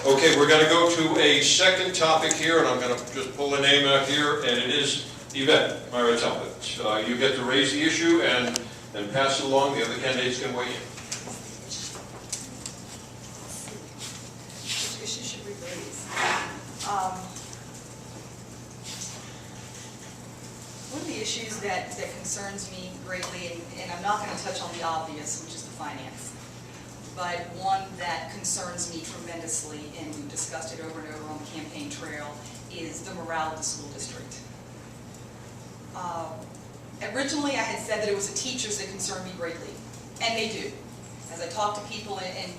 Okay, we're going to go to a second topic here, and I'm going to just pull a name out here, and it is Yvette, Mira-Talbott. You get to raise the issue and pass it along. The other candidates can weigh in. Which issue should we raise? One of the issues that concerns me greatly, and I'm not going to touch on the obvious, which is the finance, but one that concerns me tremendously, and we've discussed it over and over on the campaign trail, is the morale of the school district. Originally, I had said that it was the teachers that concerned me greatly, and they do. As I talk to people, and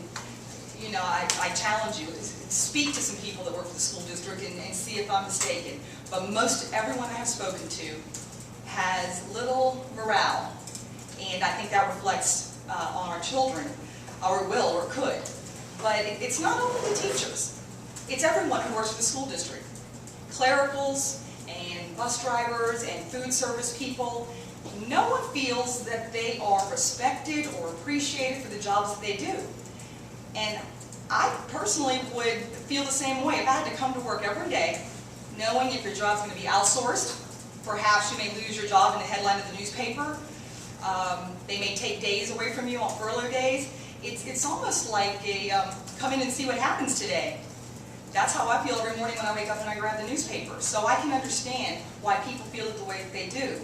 you know, I challenge you, speak to some people that work for the school district and see if I'm mistaken. But most everyone I have spoken to has little morale, and I think that reflects on our children, or will, or could. But it's not only the teachers, it's everyone who works for the school district. Clericals, and bus drivers, and food service people. No one feels that they are respected or appreciated for the jobs that they do. And I personally would feel the same way if I had to come to work every day, knowing if your job's going to be outsourced. Perhaps you may lose your job in the headline of the newspaper. They may take days away from you on furlough days. It's almost like a come in and see what happens today. That's how I feel every morning when I wake up and I grab the newspaper. So I can understand why people feel it the way that they do.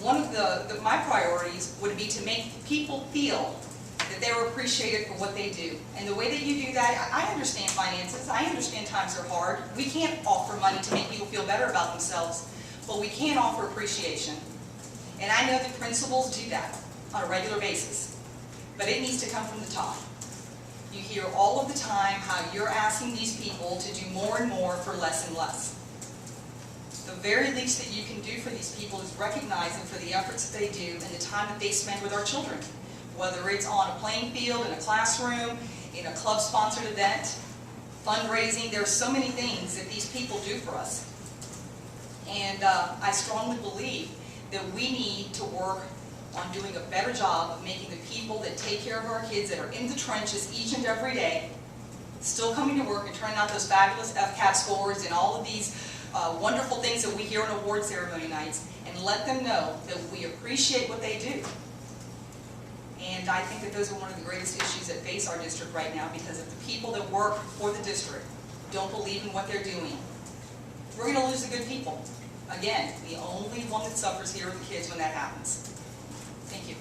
One of my priorities would be to make people feel that they were appreciated for what they do. And the way that you do that, I understand finances, I understand times are hard. We can't offer money to make people feel better about themselves, but we can offer appreciation. And I know that principals do that on a regular basis, but it needs to come from the top. You hear all of the time how you're asking these people to do more and more for less and less. The very least that you can do for these people is recognize them for the efforts that they do and the time that they spend with our children. Whether it's on a playing field, in a classroom, in a club-sponsored event, fundraising, there are so many things that these people do for us. And I strongly believe that we need to work on doing a better job of making the people that take care of our kids, that are in the trenches each and every day, still coming to work and turning out those fabulous FCAT scores and all of these wonderful things that we hear on award ceremony nights, and let them know that we appreciate what they do. And I think that those are one of the greatest issues that face our district right now, because if the people that work for the district don't believe in what they're doing, we're going to lose the good people. Again, the only one that suffers here are the kids when that happens. Thank you.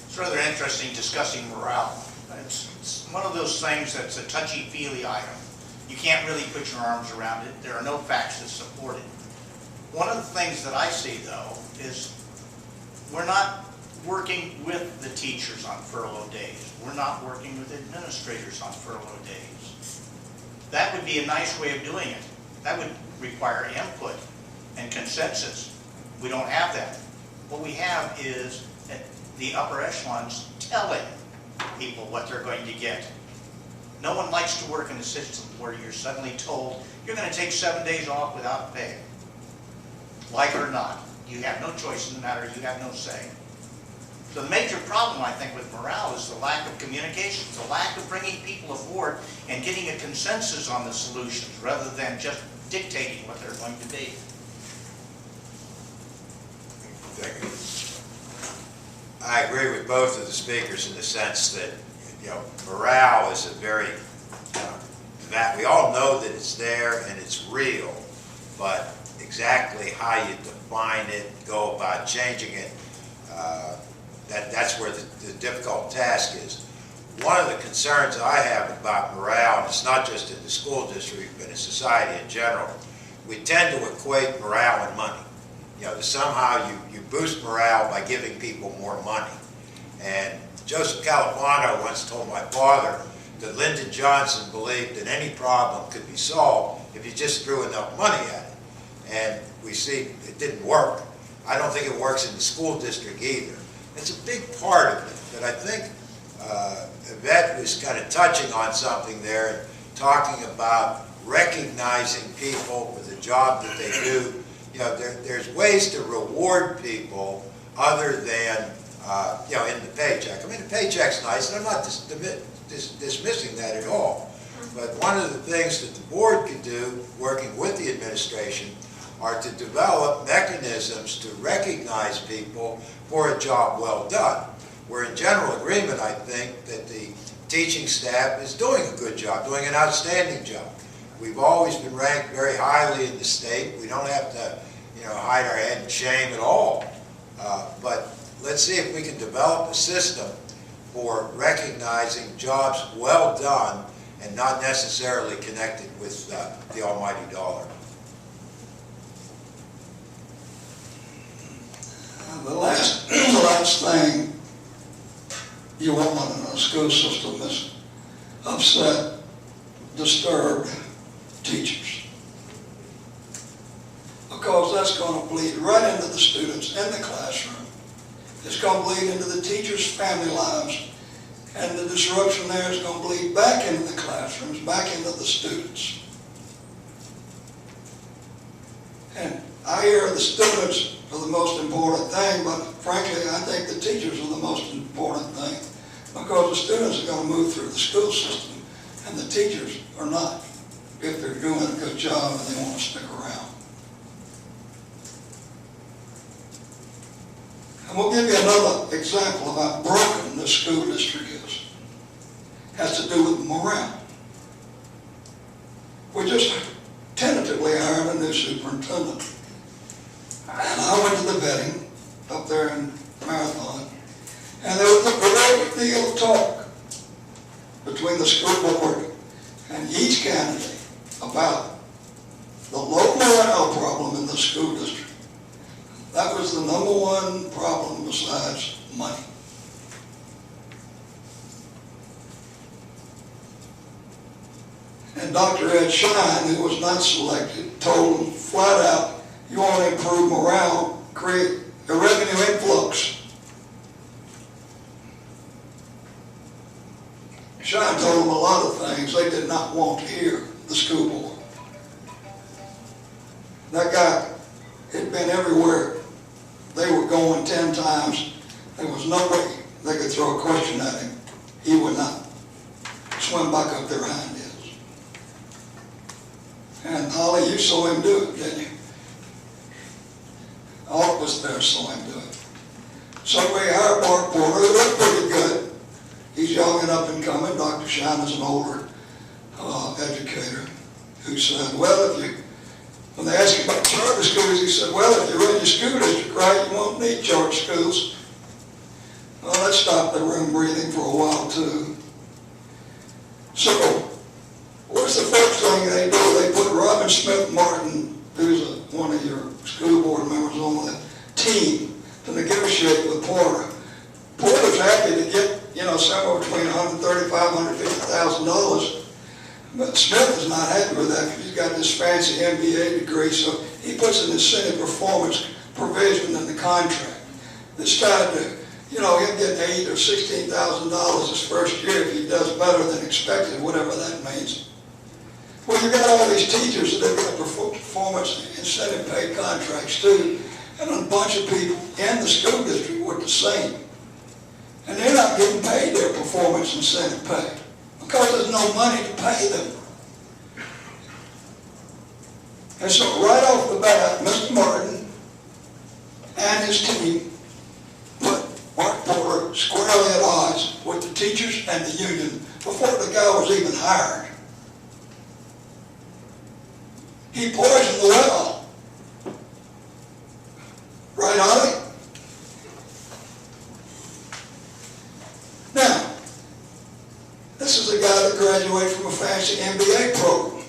It's rather interesting discussing morale. It's one of those things that's a touchy-feely item. You can't really put your arms around it. There are no facts that support it. One of the things that I see, though, is we're not working with the teachers on furlough days. We're not working with administrators on furlough days. That would be a nice way of doing it. That would require input and consensus. We don't have that. What we have is the upper echelons telling people what they're going to get. No one likes to work in a system where you're suddenly told you're going to take 7 days off without pay. Like it or not, you have no choice in the matter, you have no say. So the major problem, I think, with morale is the lack of communication, the lack of bringing people aboard and getting a consensus on the solutions rather than just dictating what they're going to be. Thank you. I agree with both of the speakers in the sense that, you know, morale is a very, that we all know that it's there and it's real, but exactly how you define it, go about changing it, that's where the difficult task is. One of the concerns I have about morale, and it's not just in the school district, but in society in general, we tend to equate morale and money. You know, somehow you boost morale by giving people more money. And Joseph Califano once told my father that Lyndon Johnson believed that any problem could be solved if you just threw enough money at it. And we see it didn't work. I don't think it works in the school district either. It's a big part of it, but I think Yvette was kind of touching on something there, talking about recognizing people for the job that they do. You know, there's ways to reward people other than, you know, in the paycheck. paycheck. I mean, the paycheck's nice, and I'm not dismissing that at all. But one of the things that the board could do, working with the administration, are to develop mechanisms to recognize people for a job well done. We're in general agreement, I think, that the teaching staff is doing a good job, doing an outstanding job. We've always been ranked very highly in the state. We don't have to, hide our head in shame at all. But let's see if we can develop a system for recognizing jobs well done and not necessarily connected with the almighty dollar. The last thing you want in a school system is upset, disturbed teachers. Because that's going to bleed right into the students in the classroom. It's going to bleed into the teachers' family lives. And the disruption there is going to bleed back into the classrooms, back into the students. And I hear the students are the most important thing, but frankly, I think the teachers are the most important thing, because the students are going to move through the school system, and the teachers are not, if they're doing a good job and they want to stick around. And we'll give you another example of how broken this school district is. It has to do with morale. We just tentatively hired a new superintendent. And I went to the vetting up there in Mira-Talbott, and there was a great deal of talk between the school board and each candidate about the low morale problem in the school district. That was the number one problem besides money. And Dr. Ed Shine, who was not selected, told him flat out, you want to improve morale, create a revenue influx. Shine told them a lot of things they did not want to hear, the school board. That guy had been everywhere. They were going 10 times. There was no way they could throw a question at him. He would not swim back up their hind ends. And Holly, you saw him do it, didn't you? All of us there saw him do it. So we hired Mark Porter, who looked pretty good. He's young and up and coming. Dr. Shine is an older educator who said, well, when they asked him about charter schools, he said, well, if you run your school district right, you won't need charter schools. Well, that stopped the room breathing for a while, too. So, what's the first thing they do? They put Robin Smith Martin, who's one of your school board members, on the team to negotiate with Porter. Porter's happy to get, somewhere between $135,000 and $150,000. But Smith is not happy with that because he's got this fancy MBA degree, so he puts an incentive performance provision in the contract that's tied to, him getting $8,000 or $16,000 his first year if he does better than expected, whatever that means. Well, you've got all these teachers that have got performance incentive pay contracts too, and a bunch of people in the school district were the same. And they're not getting paid their performance incentive pay because there's no money to pay them. And so right off the bat, Mr. Martin and his team put Mark Porter squarely at odds with the teachers and the union before the guy was even hired. He poisoned the well. Right, Ollie? Now, this is a guy that graduated from a fancy MBA program.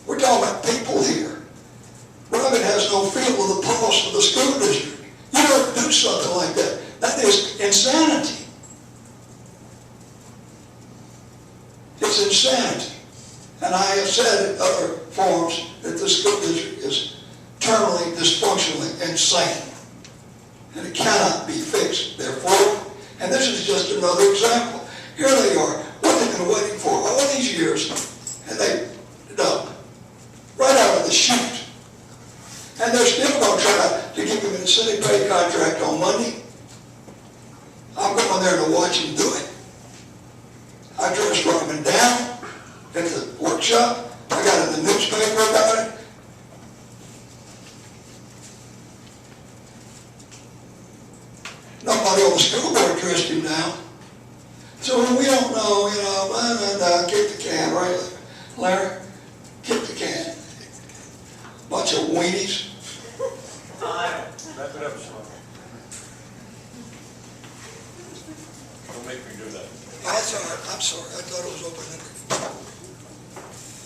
We're talking about people here. Robin has no feel of the pulse of the school district. You don't do something like that. That is insanity. It's insanity. And I have said in other forums that the school district is terminally, dysfunctionally insane. And it cannot be fixed, therefore. And this is just another example. Here they are, what they've been waiting for all these years, and they dump right out of the chute. And they're still going to try to give them an incentive pay contract on Monday. I'm going there to watch him do it. I dressed Rodman down at the workshop. I got in the newspaper about it. Nobody on the school board dressed him down. So we don't know, and kick the can, right, Larry? Kick the can. Bunch of weenies. Wrap it up, Sean. Don't make me do that. That's all right, I'm sorry, I thought it was open-ended.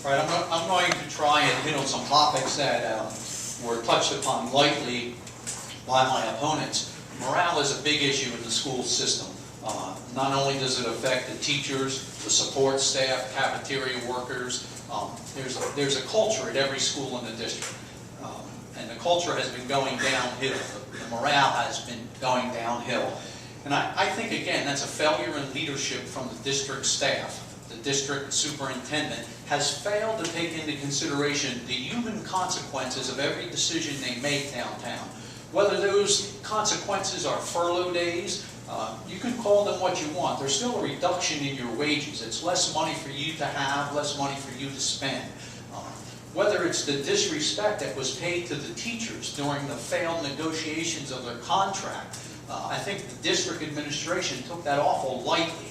Right, I'm going to try and hit on some topics that were touched upon lightly by my opponents. Morale is a big issue in the school system. Not only does it affect the teachers, the support staff, cafeteria workers, there's a culture at every school in the district. And the culture has been going downhill. The morale has been going downhill. And I think, again, that's a failure in leadership from the district staff. The district superintendent has failed to take into consideration the human consequences of every decision they make downtown. Whether those consequences are furlough days, you can call them what you want. There's still a reduction in your wages. It's less money for you to have, less money for you to spend. Whether it's the disrespect that was paid to the teachers during the failed negotiations of their contract, I think the district administration took that awful lightly.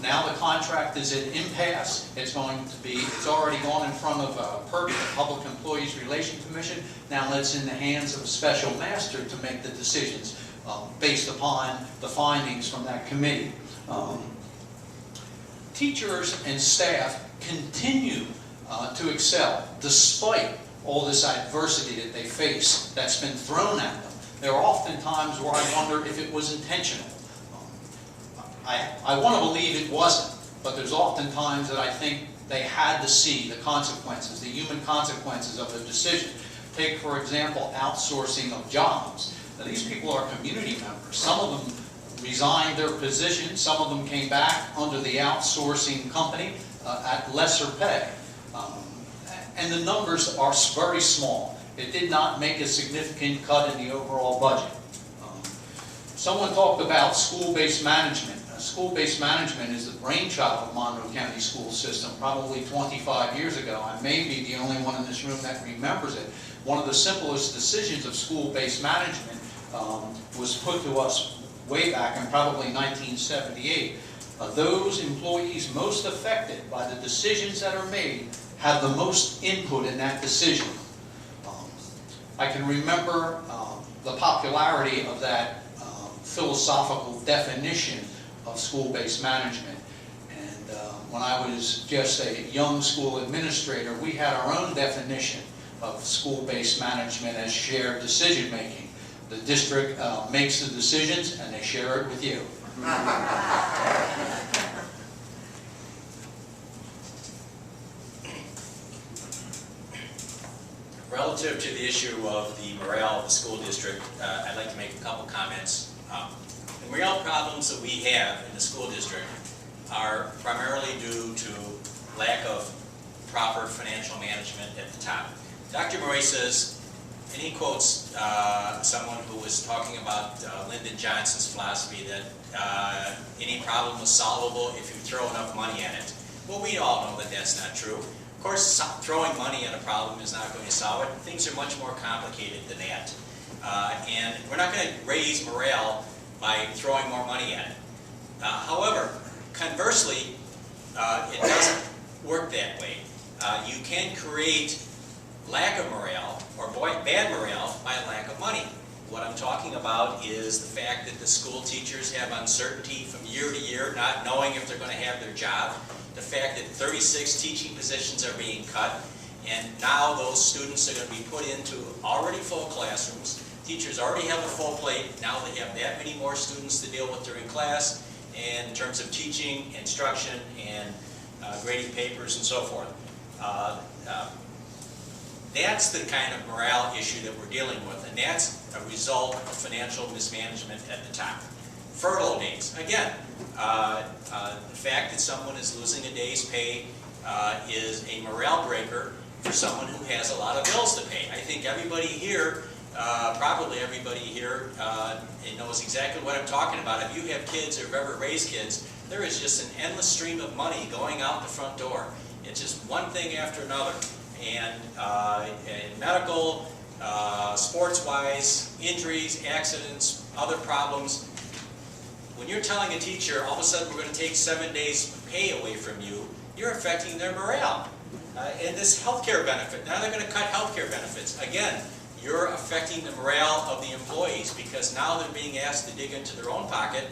Now the contract is at impasse. It's already gone in front of PERC, the Public Employees Relation Commission. Now it's in the hands of a special master to make the decisions based upon the findings from that committee. Teachers and staff continue to excel despite all this adversity that they face that's been thrown at them. There are often times where I wonder if it was intentional. I want to believe it wasn't, but there's often times that I think they had to see the consequences, the human consequences of the decision. Take, for example, outsourcing of jobs. Now, these people are community members. Some of them resigned their position. Some of them came back under the outsourcing company at lesser pay. And the numbers are very small. It did not make a significant cut in the overall budget. Someone talked about school-based management. School-based management is the brainchild of Monroe County school system probably 25 years ago. I may be the only one in this room that remembers it. One of the simplest decisions of school-based management was put to us way back in probably 1978. Those employees most affected by the decisions that are made have the most input in that decision. I can remember the popularity of that philosophical definition of school-based management. And when I was just a young school administrator, we had our own definition of school-based management as shared decision-making. The district makes the decisions and they share it with you. Relative to the issue of the morale of the school district, I'd like to make a couple comments. The morale problems that we have in the school district are primarily due to lack of proper financial management at the top. Dr. Murray says, and he quotes someone who was talking about Lyndon Johnson's philosophy that any problem was solvable if you throw enough money at it. Well, we all know that that's not true. Of course, throwing money at a problem is not going to solve it. Things are much more complicated than that. And we're not going to raise morale by throwing more money at it. However, conversely, it doesn't work that way. You can create lack of morale or bad morale by lack of money. What I'm talking about is the fact that the school teachers have uncertainty from year to year, not knowing if they're going to have their job. The fact that 36 teaching positions are being cut, and now those students are going to be put into already full classrooms. Teachers already have a full plate. Now they have that many more students to deal with during class, and in terms of teaching, instruction, and grading papers and so forth. That's the kind of morale issue that we're dealing with, and that's a result of financial mismanagement at the top. Furlough days, again, the fact that someone is losing a day's pay is a morale breaker for someone who has a lot of bills to pay. I think everybody here probably everybody here knows exactly what I'm talking about. If you have kids or have ever raised kids, there is just an endless stream of money going out the front door. It's just one thing after another. And medical, sports-wise, injuries, accidents, other problems. When you're telling a teacher, all of a sudden we're going to take 7 days pay away from you, you're affecting their morale. And this healthcare benefit, now they're going to cut healthcare benefits. Again, you're affecting the morale of the employees because now they're being asked to dig into their own pocket,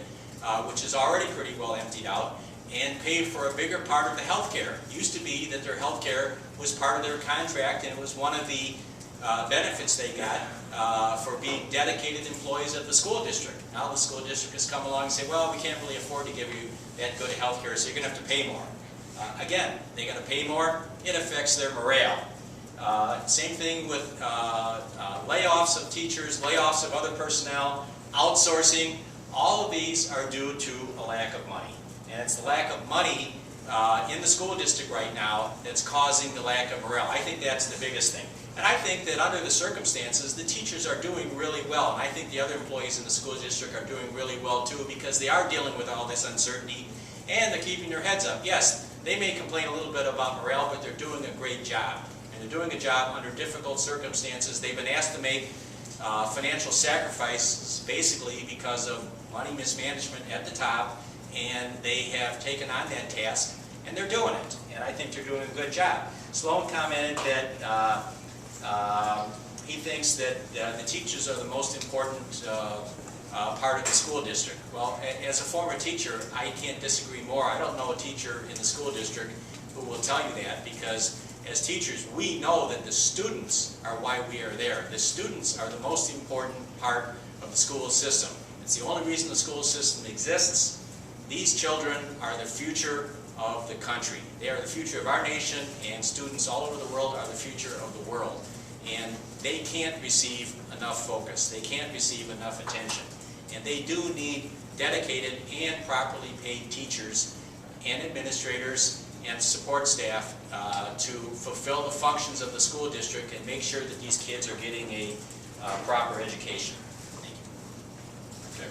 which is already pretty well emptied out, and pay for a bigger part of the healthcare. It used to be that their healthcare was part of their contract and it was one of the benefits they got for being dedicated employees of the school district. Now the school district has come along and say, well, we can't really afford to give you that good health care, so you're going to have to pay more. Again, they're going to pay more, it affects their morale. Same thing with layoffs of teachers, layoffs of other personnel, outsourcing. All of these are due to a lack of money. And it's the lack of money in the school district right now that's causing the lack of morale. I think that's the biggest thing. And I think that under the circumstances, the teachers are doing really well. And I think the other employees in the school district are doing really well too, because they are dealing with all this uncertainty and they're keeping their heads up. Yes, they may complain a little bit about morale, but they're doing a great job. And they're doing a job under difficult circumstances. They've been asked to make financial sacrifices basically because of money mismanagement at the top, and they have taken on that task and they're doing it. And I think they're doing a good job. Sloan commented that he thinks that the teachers are the most important part of the school district. Well, as a former teacher, I can't disagree more. I don't know a teacher in the school district who will tell you that, because as teachers, we know that the students are why we are there. The students are the most important part of the school system. It's the only reason the school system exists. These children are the future of the country. They are the future of our nation, and students all over the world are the future of the world. And they can't receive enough focus. They can't receive enough attention. And they do need dedicated and properly paid teachers and administrators and support staff to fulfill the functions of the school district and make sure that these kids are getting a proper education. Thank you. Okay.